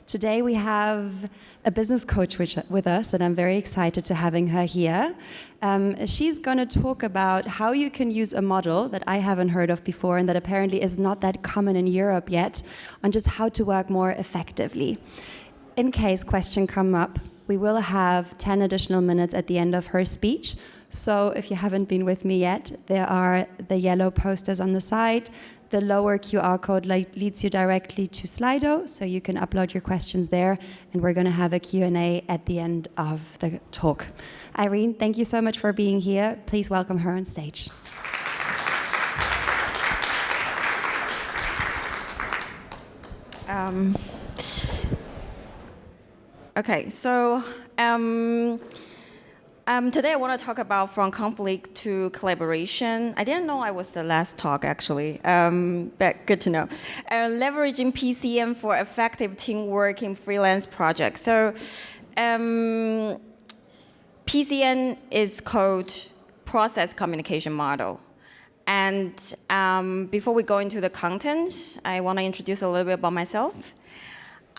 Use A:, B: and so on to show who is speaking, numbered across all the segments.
A: Today we have a business coach with us, and I'm very excited to having her here. She's going to talk about how you can use a model that I haven't heard of before and that apparently is not that common in Europe yet, on just how to work more effectively. In case questions come up, we will have 10 additional minutes at the end of her speech. So if you haven't been with me yet, there are the yellow posters on the side. The lower QR code leads you directly to Slido, so you can upload your questions there, and we're going to have a Q&A at the end of the talk. Irene, thank you so much for being here. Please welcome her on stage.
B: Okay, so today I want to talk about from conflict to collaboration. I didn't know I was the last talk, actually, but good to know. Leveraging PCM for effective teamwork in freelance projects. So PCM is called Process Communication Model. And before we go into the content, I want to introduce a little bit about myself.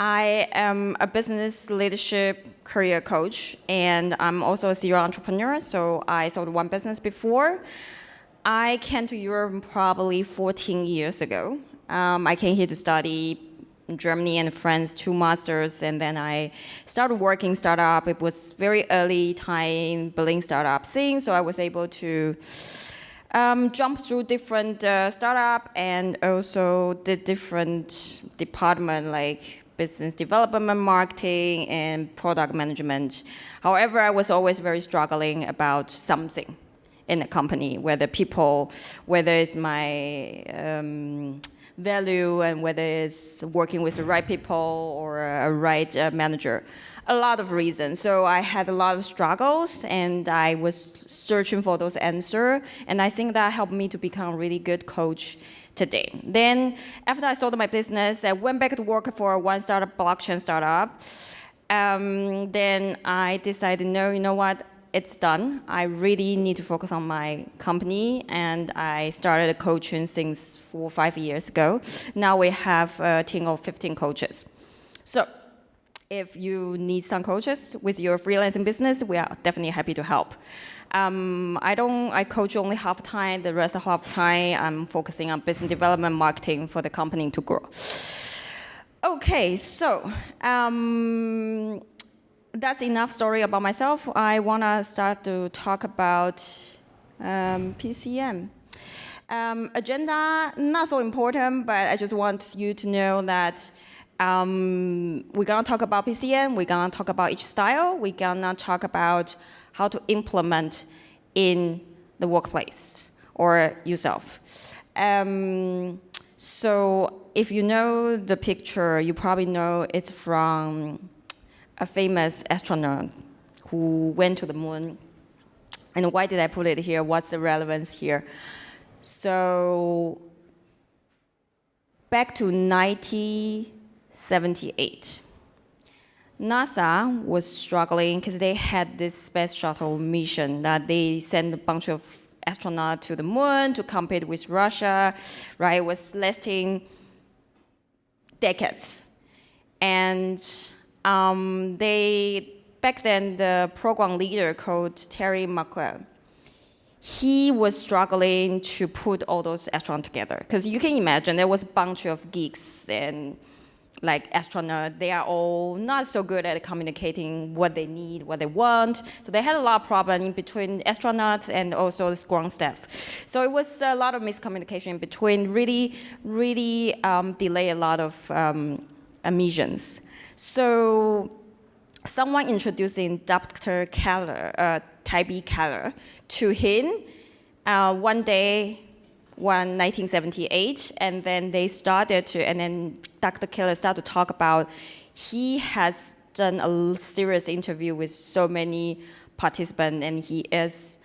B: I am a business leadership career coach, and I'm also a serial entrepreneur, so I sold one business before. I came to Europe probably 14 years ago. I came here to study in Germany and France, 2 masters, and then I started working startup. It was very early time building startup scene, so I was able to jump through different startup and also did different department like business development, marketing, and product management. However, I was always very struggling about something in the company, whether people, whether it's my value, and whether it's working with the right people or a right manager. A lot of reasons. So I had a lot of struggles, and I was searching for those answers, and I think that helped me to become a really good coach today. Then, after I sold my business, I went back to work for one startup, blockchain startup. Then I decided, no, you know what? It's done. I really need to focus on my company, and I started coaching since 4 or 5 years ago. Now we have a team of 15 coaches. So, if you need some coaches with your freelancing business, we are definitely happy to help. I coach only half time. The rest of half time, I'm focusing on business development, marketing for the company to grow. Okay, so that's enough story about myself. I want to start to talk about PCM. Agenda, not so important, but I just want you to know that we're going to talk about PCM, we're going to talk about each style, we're going to talk about how to implement in the workplace or yourself. So if you know the picture, you probably know it's from a famous astronaut who went to the moon. And why did I put it here? What's the relevance here? So back to 1978. NASA was struggling because they had this space shuttle mission that they sent a bunch of astronauts to the moon to compete with Russia, right? It was lasting decades. And back then, the program leader called Terry McQuarrie, he was struggling to put all those astronauts together. Because you can imagine there was a bunch of geeks and like astronauts, they are all not so good at communicating what they need, what they want. So they had a lot of problems in between astronauts and also the ground staff. So it was a lot of miscommunication in between, really delay a lot of missions. So someone introducing Dr. Keller, Tybee Keller, to him one day, 1978, and then then Dr. Keller started to talk about, he has done a serious interview with so many participants, and he is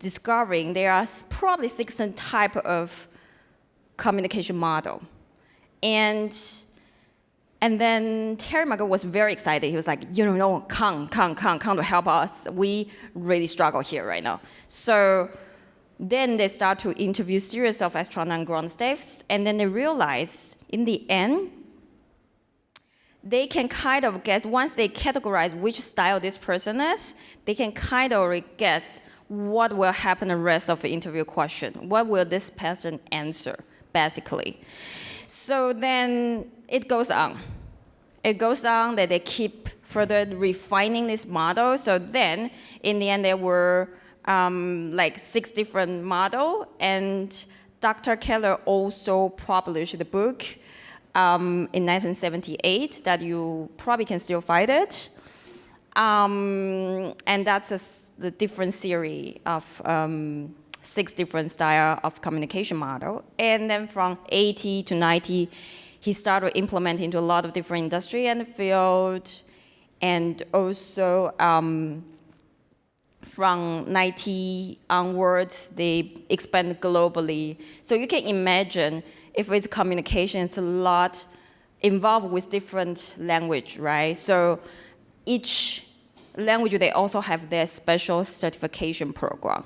B: discovering there are probably 16 type of communication model. And then Terry McQuarrie was very excited. He was like, come to help us. We really struggle here right now. So then they start to interview series of astronauts and ground staffs, and then they realize in the end, they can kind of guess, once they categorize which style this person is, they can kind of guess what will happen the rest of the interview question. What will this person answer, basically? So then it goes on. It goes on that they keep further refining this model. So then, in the end, there were like 6 different models, and Dr. Keller also published the book in 1978 that you probably can still find it. And that's the different series of 6 different styles of communication model. And then from 80 to 90, he started implementing into a lot of different industry and field. And also from 90 onwards, they expand globally. So you can imagine if it's communication, it's a lot involved with different language, right? So each language, they also have their special certification program.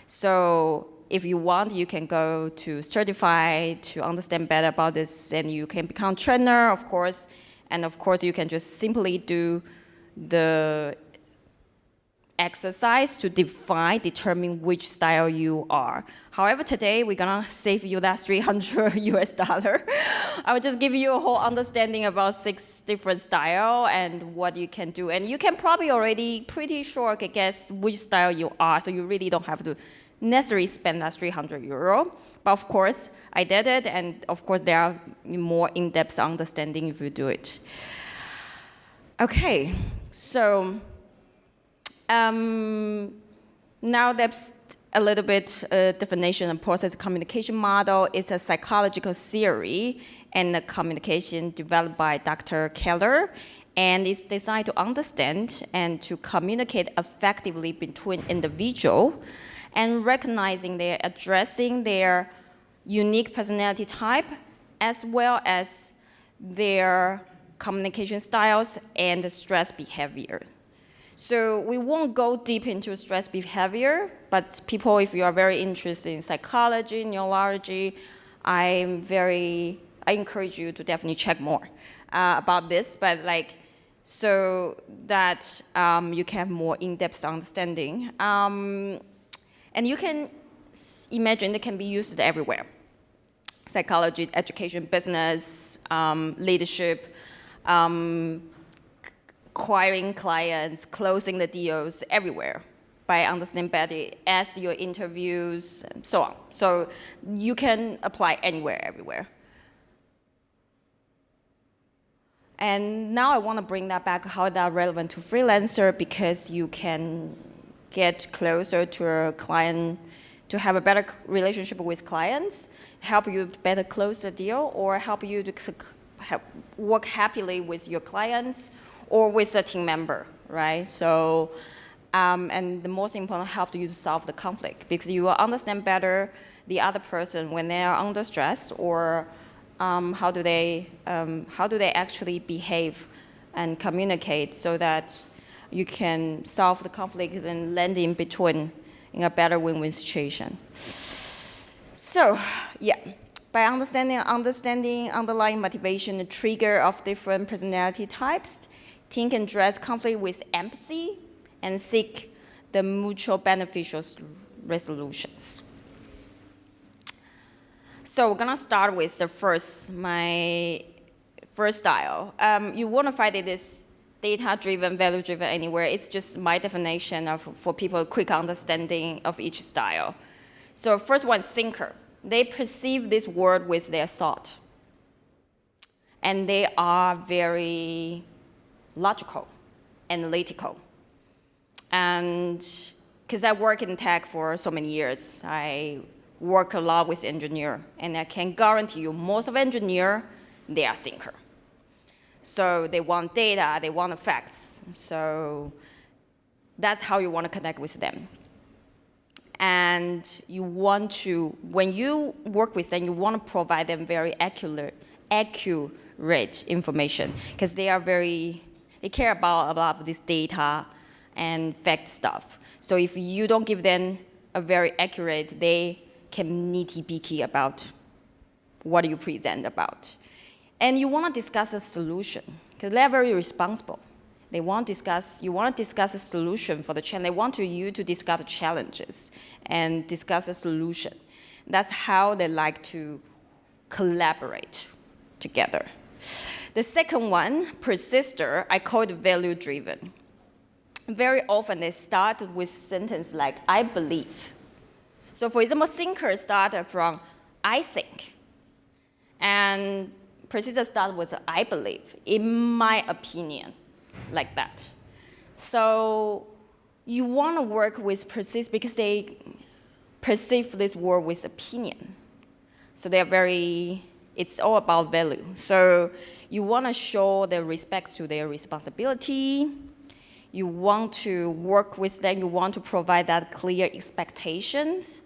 B: So if you want, you can go to certify to understand better about this, and you can become trainer, of course. And of course, you can just simply do the exercise to determine which style you are. However, today we're gonna save you that $300 US. I will just give you a whole understanding about 6 different style and what you can do. And you can probably already pretty sure guess which style you are, so you really don't have to necessarily spend that €300. But of course, I did it, and of course there are more in-depth understanding if you do it. Okay, so now that's a little bit definition of process communication model. It's a psychological theory and a communication developed by Dr. Keller, and it's designed to understand and to communicate effectively between individuals and recognizing addressing their unique personality type as well as their communication styles and stress behavior. So we won't go deep into stress behavior, but people, if you are very interested in psychology, neurology, I encourage you to definitely check more about this, but so that you can have more in-depth understanding. And you can imagine it can be used everywhere. Psychology, education, business, leadership, acquiring clients, closing the deals, everywhere by understanding better as your interviews and so on. So you can apply anywhere, everywhere. And now I want to bring that back, how that's relevant to freelancer, because you can get closer to a client, to have a better relationship with clients, help you better close the deal, or help you to work happily with your clients or with a team member, right? So, and the most important, help you to solve the conflict, because you will understand better the other person when they are under stress, or how do they actually behave and communicate, so that you can solve the conflict and land in between in a better win-win situation. So, yeah, by understanding underlying motivation, the trigger of different personality types, team can address conflict with empathy and seek the mutual beneficial resolutions. So we're gonna start with my first style. You wanna find it is data-driven, value-driven anywhere. It's just my definition for people quick understanding of each style. So first one, thinker. They perceive this world with their thought. And they are very logical, analytical. And because I work in tech for so many years, I work a lot with engineers, and I can guarantee you most of engineers, they are thinker. So they want data, they want facts. So that's how you want to connect with them. And you want to, when you work with them, you want to provide them very accurate information, because they care about a lot of this data and fact stuff. So if you don't give them a very accurate, they can nitty-picky about what you present about. And you want to discuss a solution, because they're very responsible. They want to discuss, you want to discuss a solution for the challenge. They want you to discuss the challenges and discuss a solution. That's how they like to collaborate together. The second one, persister, I call it value-driven. Very often they start with sentence like, I believe. So for example, thinker started from, I think. And persister start with, I believe, in my opinion, like that. So you want to work with persist because they perceive this word with opinion. So they're very, it's all about value. So you want to show their respect to their responsibility. You want to work with them. You want to provide that clear expectations.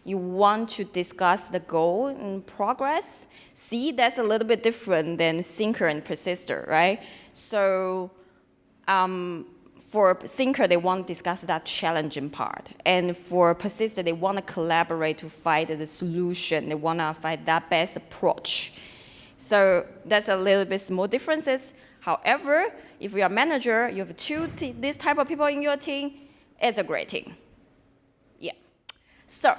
B: You want to discuss the goal and progress. See, that's a little bit different than thinker and persister, right? So for thinker, they want to discuss that challenging part. And for persister, they want to collaborate to find the solution. They want to find that best approach. So that's a little bit small differences. However, if you're a manager, you have this type of people in your team, it's a great team. Yeah. So,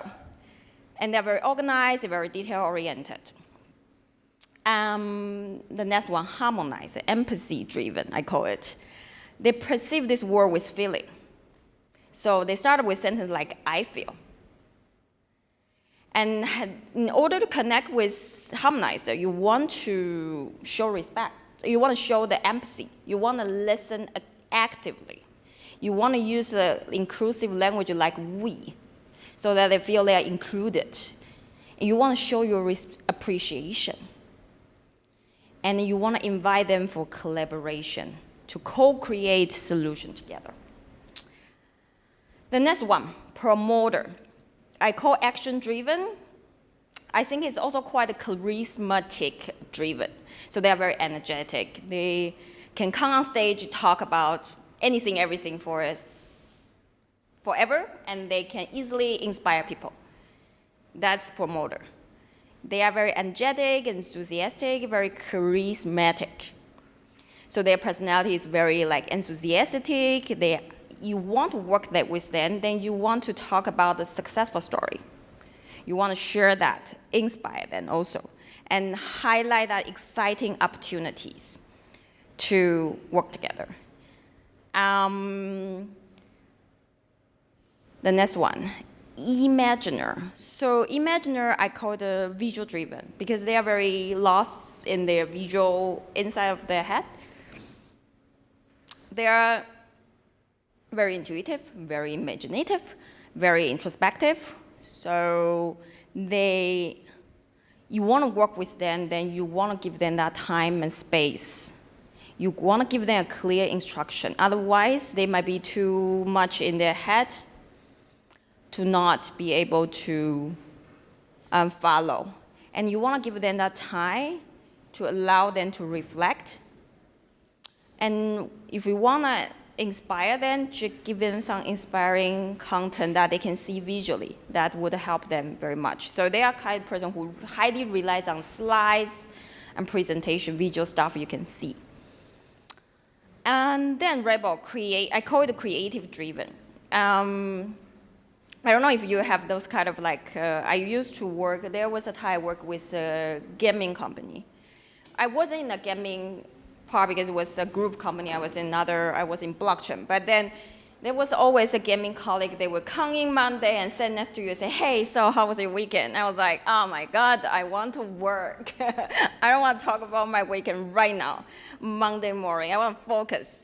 B: and they're very organized, they're very detail-oriented. The next one, harmonize, empathy-driven, I call it. They perceive this world with feeling. So they start with sentence like, I feel. And in order to connect with harmonizer, you want to show respect. You want to show the empathy. You want to listen actively. You want to use inclusive language like we, so that they feel they are included. And you want to show your appreciation. And you want to invite them for collaboration, to co-create solution together. The next one, promoter. I call action-driven. I think it's also quite charismatic-driven. So they are very energetic. They can come on stage, talk about anything, everything for us forever, and they can easily inspire people. That's promoter. They are very energetic, enthusiastic, very charismatic. So their personality is very enthusiastic. You want to work that with them, then you want to talk about the successful story. You want to share that, inspire them also, and highlight that exciting opportunities to work together. The next one, imaginer. So imaginer, I call it visual driven because they are very lost in their visual inside of their head. They are very intuitive, very imaginative, very introspective. So you want to work with them, then you want to give them that time and space. You want to give them a clear instruction. Otherwise, they might be too much in their head to not be able to follow. And you want to give them that time to allow them to reflect. And if we want to inspire them, to give them some inspiring content that they can see visually, that would help them very much. So they are kind of person who highly relies on slides and presentation, visual stuff you can see. And then Rebel, I call it creative driven. I don't know if you have those kind of I used to work, there was a time I worked with a gaming company. I wasn't in a gaming part because it was a group company. I was in blockchain. But then there was always a gaming colleague. They would come in Monday and sit next to you and say, hey, so how was your weekend? I was like, oh my God, I want to work. I don't want to talk about my weekend right now, Monday morning. I want to focus.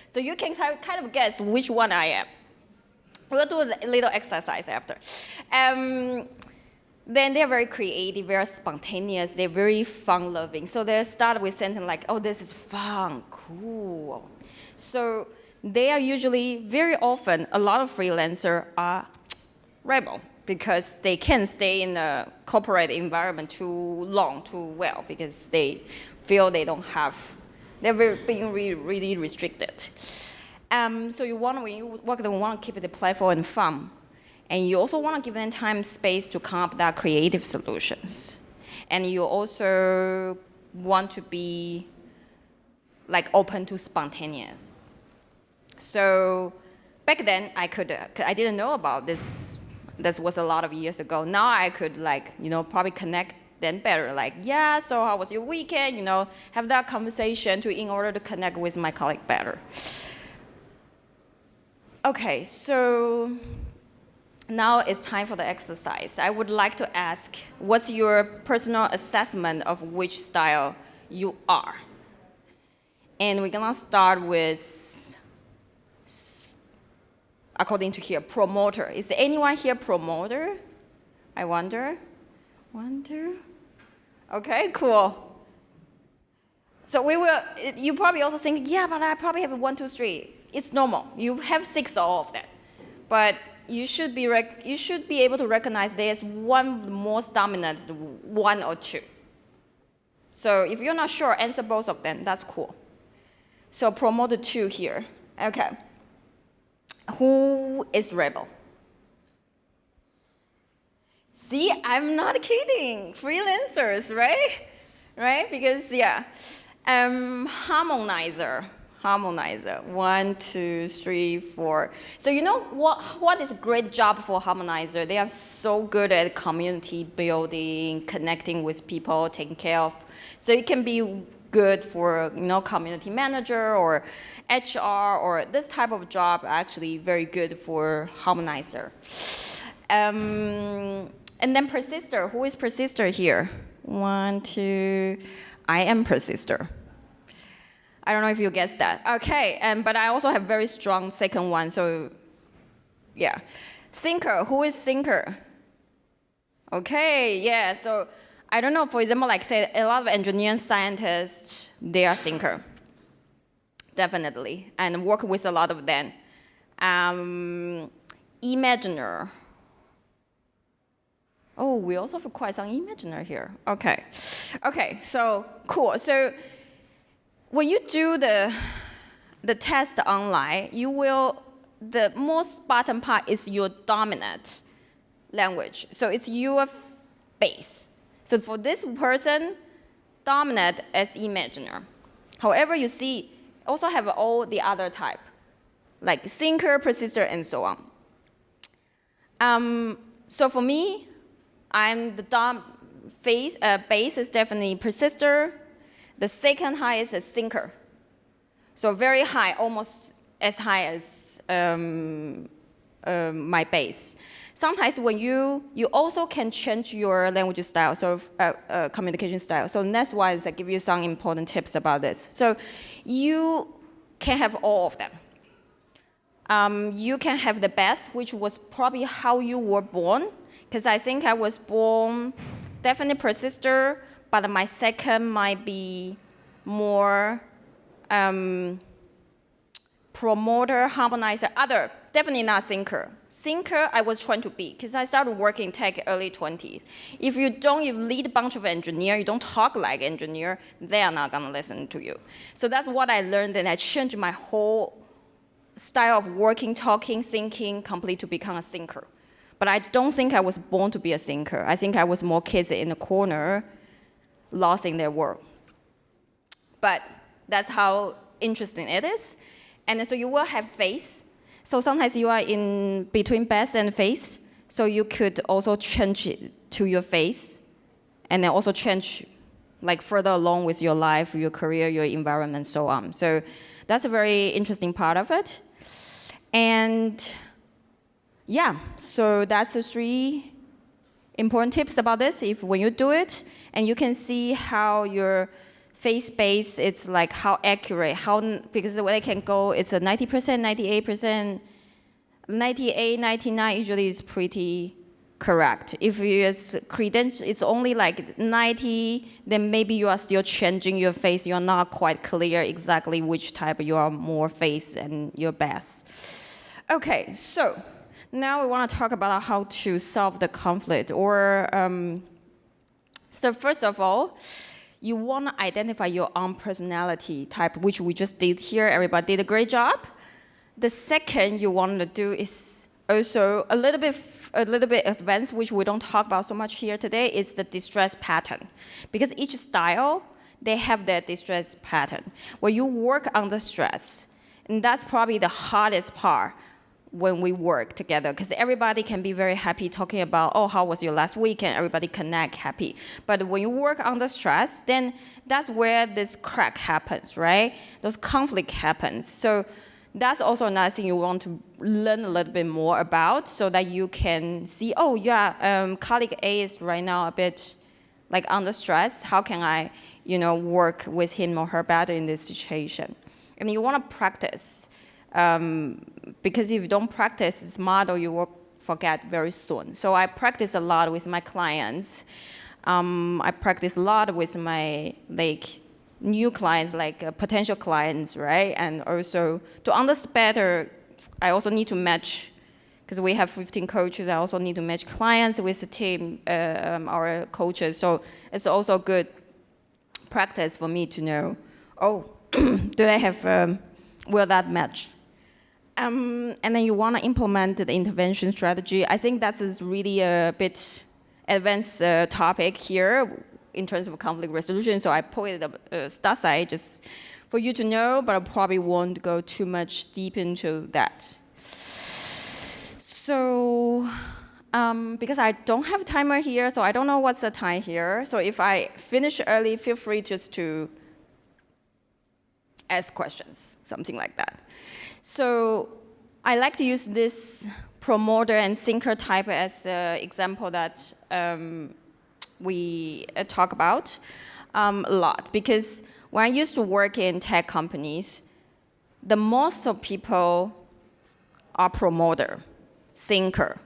B: So you can kind of guess which one I am. We'll do a little exercise after. Then they're very creative, very spontaneous, they're very fun-loving. So they start with something like, oh, this is fun, cool. So they are usually, very often, a lot of freelancers are rebel because they can't stay in a corporate environment too long, too well, because they feel they don't have, they're being really restricted. So when you work with them, you want to keep it playful and fun. And you also want to give them time and space to come up with that creative solutions. And you also want to be like open to spontaneous. So back then I didn't know about this. This was a lot of years ago. Now I could probably connect then better. Like, yeah, so how was your weekend? Have that conversation in order to connect with my colleague better. Okay, so now it's time for the exercise. I would like to ask, what's your personal assessment of which style you are? And we're gonna start with, according to here, promoter. Is anyone here promoter? I wonder. Okay, cool. So you probably also think, yeah, but I probably have a 1, 2, 3. It's normal. You have 6 all of that. But you should be able to recognize there's one most dominant, 1 or 2. So if you're not sure, answer both of them. That's cool. So promoter 2 here. Okay. Who is rebel? See, I'm not kidding. Freelancers, right? Right? Because, yeah. Harmonizer. 1, 2, 3, 4. So you know what is a great job for harmonizer? They are so good at community building, connecting with people, taking care of. So it can be good for community manager or HR or this type of job. Actually, very good for harmonizer. And then persister. Who is persister here? 1, 2. I am persister. I don't know if you guessed that. Okay, but I also have very strong second one, so yeah. Thinker, who is thinker? Okay, yeah, so I don't know, for example, like say a lot of engineering scientists, they are thinker, definitely, and work with a lot of them. Imaginer. Oh, we also have quite some imaginer here. Okay, so cool. So when you do the test online, the most bottom part is your dominant language. So it's your base. So for this person, dominant as imaginer. However, you see, also have all the other type, like thinker, persister, and so on. So for me, I'm the base is definitely persister. The second highest is thinker. So very high, almost as high as my base. Sometimes when you also can change your language style, so communication style. So that's why I give you some important tips about this. So you can have all of them. You can have the best, which was probably how you were born, because I think I was born definitely persister, but my second might be more promoter, harmonizer, other, definitely not thinker. Thinker, I was trying to be, because I started working tech early 20s. If you lead a bunch of engineers, you don't talk like engineer, they are not gonna listen to you. So that's what I learned, and I changed my whole style of working, talking, thinking, completely to become a thinker. But I don't think I was born to be a thinker. I think I was more kids in the corner, lost in their world. But that's how interesting it is. And so you will have face. So sometimes you are in between best and face. So you could also change it to your face. And then also change like further along with your life, your career, your environment, so on. So that's a very interesting part of it. And yeah, so that's the 3 important tips about this. If when you do it, and you can see how your face base, it's like how accurate, because the way it can go, it's a 90%, 98%, 98, 99 usually is pretty correct. If it's credential, it's only like 90, then maybe you are still changing your face. You're not quite clear exactly which type you are more face and your best. Okay, so now we want to talk about how to solve the conflict. So first of all, you want to identify your own personality type, which we just did here. Everybody did a great job. The second you want to do is also a little bit advanced, which we don't talk about so much here today, is the distress pattern. Because each style, they have their distress pattern. When you work under stress, and that's probably the hardest part when we work together, because everybody can be very happy talking about, oh, how was your last weekend? Everybody connect happy. But when you work under stress, then that's where this crack happens, right? Those conflict happens. So that's also another thing you want to learn a little bit more about, so that you can see, oh yeah, colleague A is right now a bit like under stress. How can I, work with him or her better in this situation? And you want to practice. Because if you don't practice this model, you will forget very soon. So I practice a lot with my clients. I practice a lot with my new clients, potential clients, right? And also to understand better, I also need to match, because we have 15 coaches. I also need to match clients with the team, our coaches. So it's also good practice for me to know, oh, do they have, will that match? And then you want to implement the intervention strategy. I think that is really a bit advanced topic here in terms of conflict resolution. So I put it start side just for you to know, but I probably won't go too much deep into that. So because I don't have a timer here, so I don't know what's the time here. So if I finish early, feel free just to ask questions, something like that. So I like to use this promoter and thinker type as an example that we talk about a lot. Because when I used to work in tech companies, the most of people are promoter, thinker,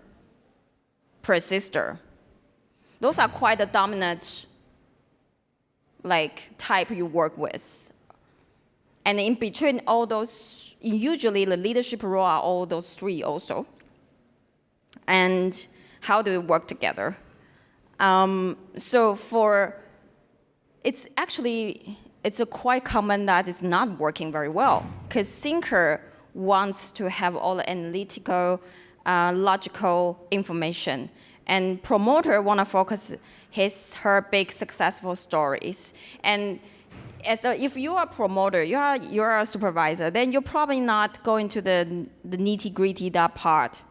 B: persister. Those are quite the dominant type you work with. And in between all those, usually the leadership role are all those three also. And how do we work together? It's a quite common that it's not working very well, because thinker wants to have all the analytical, logical information, and promoter want to focus her big successful stories. And so if you are a promoter, you're a supervisor, then you're probably not going to the nitty-gritty, that part,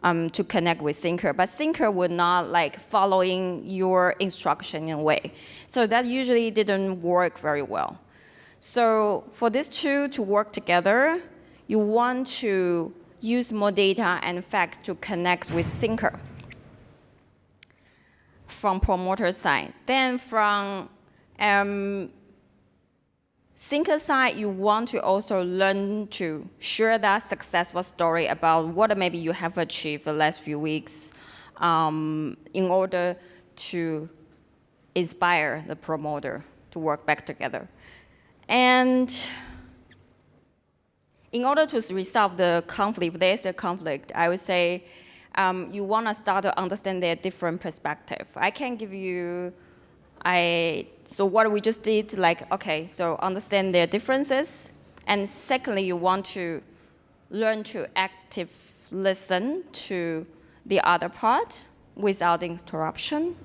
B: to connect with thinker. But thinker would not following your instruction in a way. So that usually didn't work very well. So for these two to work together, you want to use more data and facts to connect with thinker from promoter side. Then from thinker side, you want to also learn to share that successful story about what maybe you have achieved the last few weeks in order to inspire the promoter to work back together. And in order to resolve the conflict, if there's a conflict, I would say you want to start to understand their different perspective. I can give you, so what we just did, so understand their differences. And secondly, you want to learn to active listen to the other part without interruption.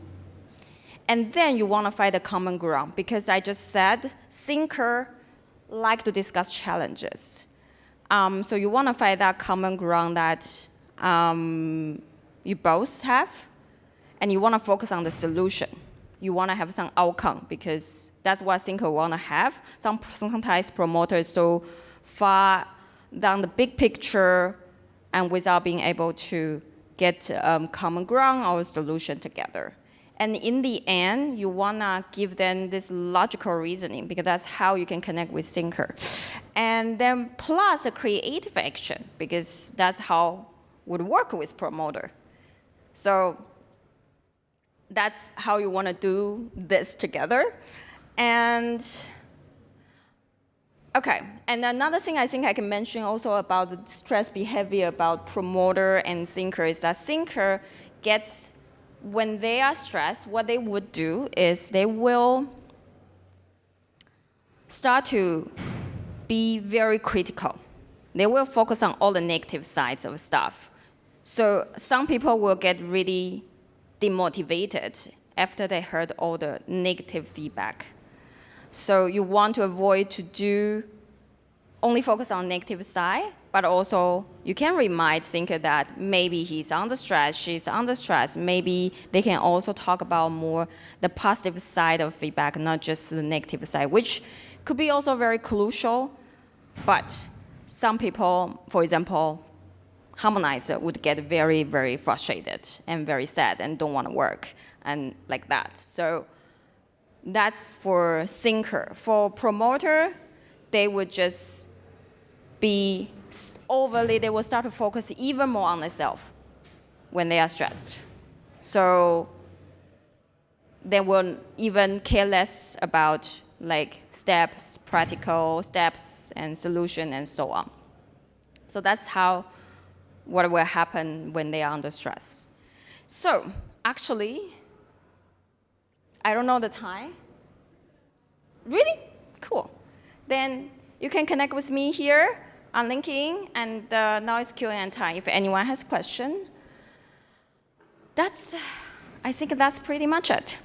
B: And then you want to find a common ground, because I just said thinker like to discuss challenges. So you want to find that common ground that you both have, and you want to focus on the solution. You want to have some outcome, because that's what thinker want to have. Sometimes promoters so far down the big picture and without being able to get common ground or solution together. And in the end, you want to give them this logical reasoning, because that's how you can connect with thinker. And then plus a creative action, because that's how would work with promoter. So that's how you want to do this together. And okay, and another thing I think I can mention also about the stress behavior about promoter and thinker is that thinker gets, when they are stressed, what they would do is they will start to be very critical. They will focus on all the negative sides of stuff. So some people will get really demotivated after they heard all the negative feedback. So you want to avoid to do only focus on negative side, but also you can remind thinker that maybe he's under stress, she's under stress. Maybe they can also talk about more the positive side of feedback, not just the negative side, which could be also very crucial. But some people, for example, harmonizer would get very, very frustrated and very sad and don't want to work and like that. So that's for thinker. For promoter, they would just be overly, they will start to focus even more on themselves when they are stressed. So they will even care less about like steps, practical steps and solution and so on. So that's how what will happen when they are under stress. So actually, I don't know the time. Really? Cool. Then you can connect with me here on LinkedIn, and now it's Q&A time if anyone has a question. I think that's pretty much it.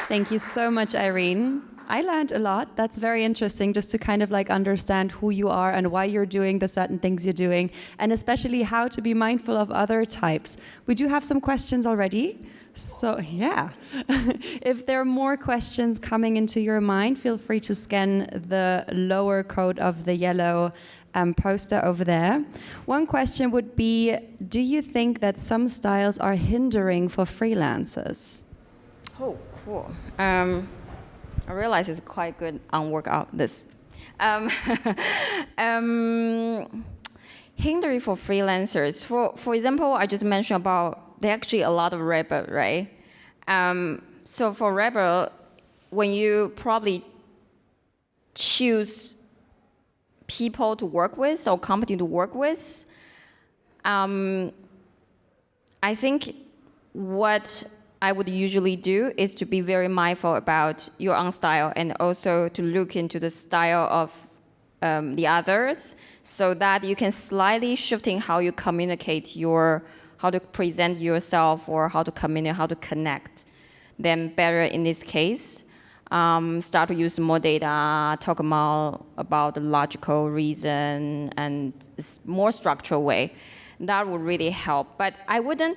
A: Thank you so much, Irene. I learned a lot. That's very interesting, just to kind of like understand who you are and why you're doing the certain things you're doing, and especially how to be mindful of other types. We do have some questions already. So yeah, if there are more questions coming into your mind, feel free to scan the lower code of the yellow poster over there. One question would be, do you think that some styles are hindering for freelancers?
B: Oh, cool. I realize it's quite good on workout, this. Hindering for freelancers. For example, I just mentioned about there actually a lot of rebel, right? So for rebel, when you probably choose people to work with or company to work with, I think what I would usually do is to be very mindful about your own style and also to look into the style of the others so that you can slightly shifting how you communicate how to present yourself or how to communicate, how to connect. Then better in this case, start to use more data, talk more about the logical reason and more structural way. That would really help. But I wouldn't,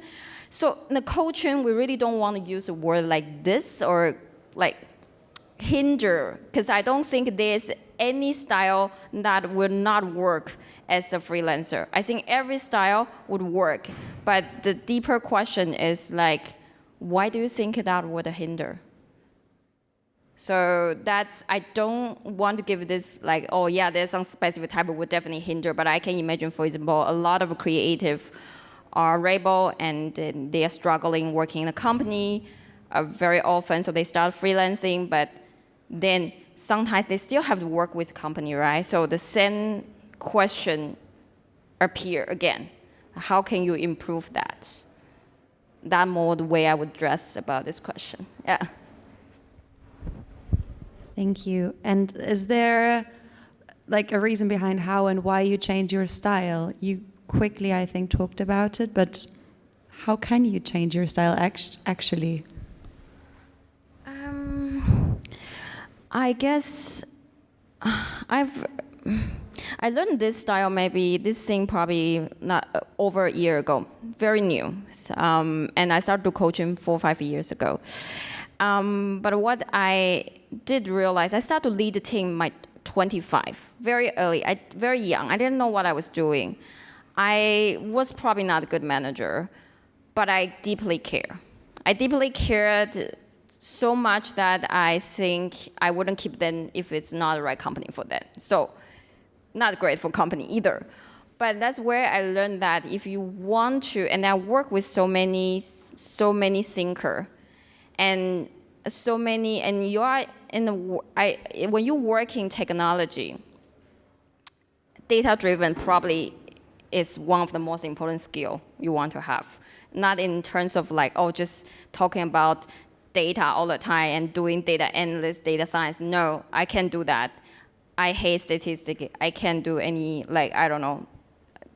B: so in the coaching, we really don't want to use a word like this or like hinder, because I don't think there's any style that would not work as a freelancer. I think every style would work, but the deeper question is like, why do you think that would hinder? So I don't want to give this like, oh yeah, there's some specific type of would definitely hinder, but I can imagine, for example, a lot of creative are rebel and they are struggling working in a company very often, so they start freelancing, but then sometimes they still have to work with company, right? So the same question appear again. How can you improve that? That more the way I would address about this question. Yeah.
A: Thank you. And is there like a reason behind how and why you change your style? You quickly, I think, talked about it, but how can you change your style actually?
B: I guess I learned this style this thing probably not over a year ago, very new. And I started coaching 4 or 5 years ago. But what I did realize, I started to lead the team at 25, very early, very young. I didn't know what I was doing. I was probably not a good manager, but I deeply care. I deeply cared so much that I think I wouldn't keep them if it's not the right company for them. So not great for company either. But that's where I learned that if you want to, and I work with so many thinkers, and so many, and you are when you work in technology, data-driven probably is one of the most important skill you want to have. Not in terms of like, oh, just talking about data all the time and doing data analysis, data science. No, I can't do that. I hate statistics. I can't do any, like, I don't know.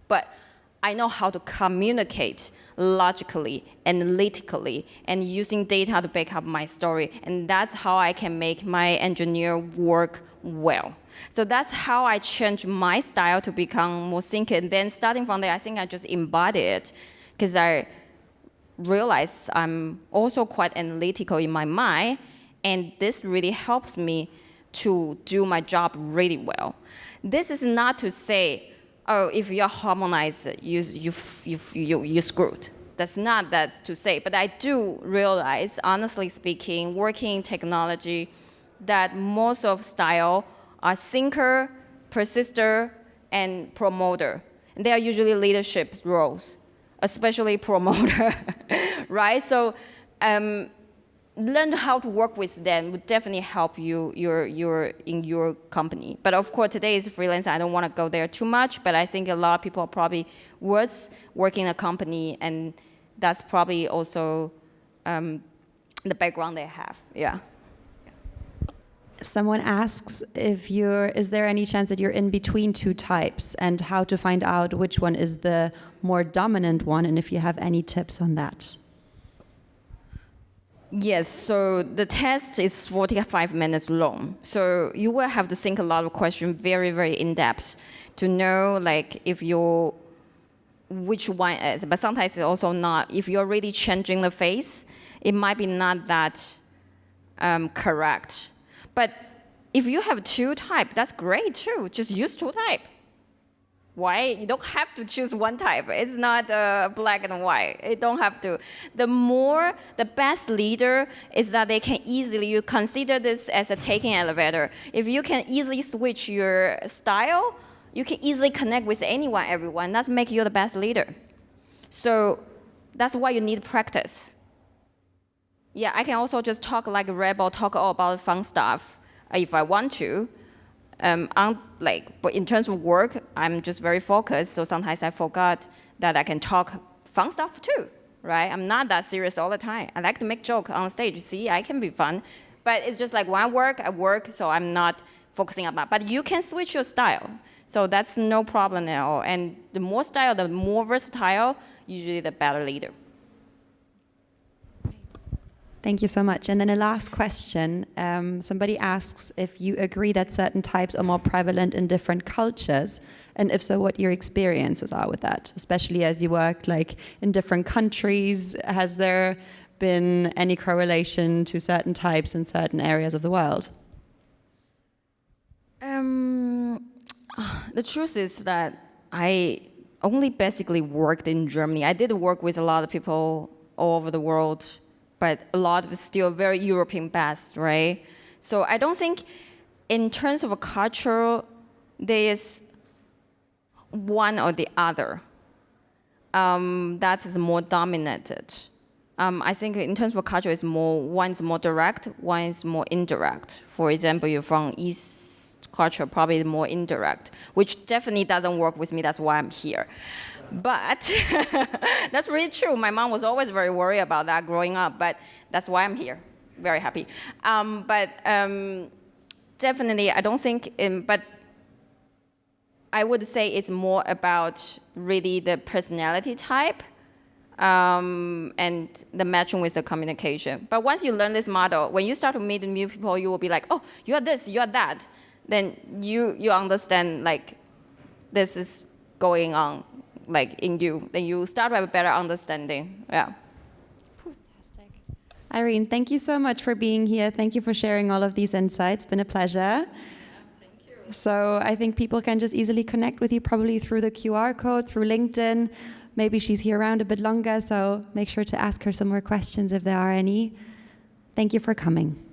B: But I know how to communicate logically, analytically, and using data to back up my story. And that's how I can make my engineer work well. So that's how I changed my style to become more thinker. And then starting from there, I think I just embodied it because I realized I'm also quite analytical in my mind. And this really helps me to do my job really well. This is not to say, oh, if you're harmonized, you're screwed. That's not that to say. But I do realize, honestly speaking, working in technology, that most of style are thinker, persister, and promoter. And they are usually leadership roles, especially promoter, right? So learn how to work with them would definitely help you in your company. But of course, today is freelance. I don't want to go there too much, but I think a lot of people are probably worth working in a company, and that's probably also the background they have, yeah.
A: Someone asks is there any chance that you're in between two types, and how to find out which one is the more dominant one, and if you have any tips on that?
B: Yes, so the test is 45 minutes long. So you will have to think a lot of questions very, very in-depth to know like which one is. But sometimes it's also not, if you're really changing the face, it might be not that correct. But if you have two types, that's great too. Just use two types. Why? You don't have to choose one type. It's not black and white. You don't have to. The best leader is that they can easily, you consider this as a taking elevator. If you can easily switch your style, you can easily connect with anyone, everyone. That's make you the best leader. So that's why you need practice. Yeah, I can also just talk like a rebel, talk all about fun stuff if I want to. But in terms of work, I'm just very focused, so sometimes I forgot that I can talk fun stuff too, right? I'm not that serious all the time. I like to make jokes on stage. See, I can be fun, but it's just like when I work, so I'm not focusing on that. But you can switch your style, so that's no problem at all. And the more style, the more versatile, usually the better leader.
A: Thank you so much. And then a last question. Somebody asks if you agree that certain types are more prevalent in different cultures, and if so, what your experiences are with that, especially as you work like in different countries. Has there been any correlation to certain types in certain areas of the world?
B: The truth is that I only basically worked in Germany. I did work with a lot of people all over the world, but a lot of it still very European-based, right? So I don't think in terms of a culture, there is one or the other that is more dominated. I think in terms of a culture, one is more direct, one is more indirect. For example, you're from East culture, probably more indirect, which definitely doesn't work with me. That's why I'm here. But that's really true. My mom was always very worried about that growing up, but that's why I'm here. Very happy. Definitely, I don't think, but I would say it's more about really the personality type and the matching with the communication. But once you learn this model, when you start to meet new people, you will be like, oh, you are this, you are that. Then you understand, like, this is going on, like, in you. Then you start to have a better understanding, yeah.
A: Fantastic. Irene, thank you so much for being here. Thank you for sharing all of these insights. It's been a pleasure.
B: Thank you.
A: So I think people can just easily connect with you probably through the QR code, through LinkedIn. Maybe she's here around a bit longer, so make sure to ask her some more questions if there are any. Thank you for coming.